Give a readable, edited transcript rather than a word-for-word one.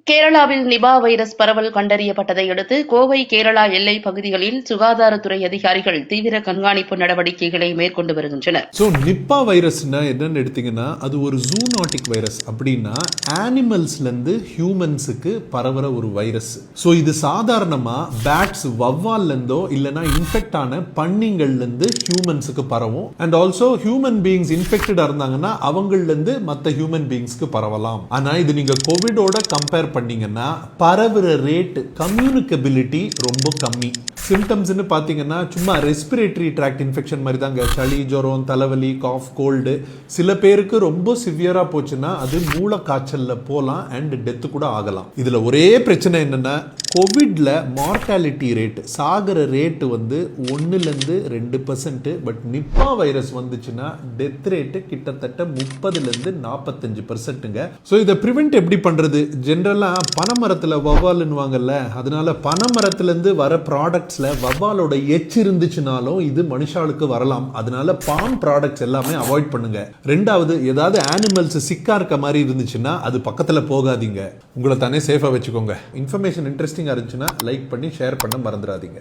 கேரளாவில் Nipah virus பரவல் கண்டறியப்பட்டதை அடுத்து கோவை கேரளா எல்லைப் பகுதிகளில் சுகாதாரத்துறை அதிகாரிகள் தீவிர கண்காணிப்பு நடவடிக்கைகளை மேற்கொண்டு வருகின்றனர். நிப்பா வைரஸ்னா என்னன்னு எடுத்தீங்கன்னா அது ஒரு ஜூனாட்டிக் வைரஸ், அப்படின்னா அனிமல்ஸ்ல இருந்து ஹியூமன்ஸுக்கு பரவுற ஒரு வைரஸ். ஸோ இது சாதாரணமா பேட்ஸ் வவ்வால்ல இருந்தோ இல்லைன்னா இன்ஃபெக்ட் ஆன பன்னிங்கள்ல இருந்து ஹியூமன்ஸுக்கு பரவும். அண்ட் ஆல்சோ ஹியூமன் பீயிங்ஸ் இன்ஃபெக்டடா இருந்தாங்கன்னா அவங்கள்ல இருந்து மற்ற ஹியூமன் பீயிங்ஸ்க்கு பரவலாம். ஆனா இது நீங்க கோவிடோட கம்பேர் பண்ணீங்கன்னா பரவுற ரேட், கம்யூனிகபிலிட்டி ரொம்ப கம்மி. சிம்டம்ஸ்னு பார்த்தீங்கன்னா சும்மா ரெஸ்பிரேட்டரி ட்ராக்ட் இன்ஃபெக்ஷன் மாதிரி தாங்க. சளி, ஜுரம், தலைவலி, காஃப், கோல்டு. சில பேருக்கு ரொம்ப சிவியரா போச்சுன்னா அது மூளை காய்ச்சல்ல போகலாம் அண்ட் டெத்து கூட ஆகலாம். இதுல ஒரே பிரச்சனை என்னன்னா கோவிட்ல மார்டாலிட்டி ரேட், சாகிற ரேட்டு வந்து 1-2%. பட் நிப்பா வைரஸ் வந்துச்சுன்னா டெத் ரேட்டு கிட்டத்தட்ட 30-45%. ஸோ இதை ப்ரிவென்ட் எப்படி பண்றது? ஜென்ரலா பனைமரத்துல வவ்வாலுன்னுவாங்கல்ல, அதனால பனைமரத்துல இருந்து வர ப்ராடக்ட்ஸ்ல வவ்வாலோட எச்சு இருந்துச்சுனாலும் இது மனுஷாளுக்கு வரலாம். அதனால பாம் ப்ராடக்ட்ஸ் எல்லாமே அவாய்ட் பண்ணுங்க. ரெண்டாவது, ஏதாவது அனிமல்ஸ் சிக்கா இருக்க மாதிரி இருந்துச்சுன்னா அது பக்கத்துல போகாதீங்க. உங்களை தானே சேஃபா வச்சுக்கோங்க. இன்ஃபர்மேஷன் இன்ட்ரெஸ்டிங்கா இருந்துச்சுன்னா லைக் பண்ணி ஷேர் பண்ண மறந்துடாதீங்க.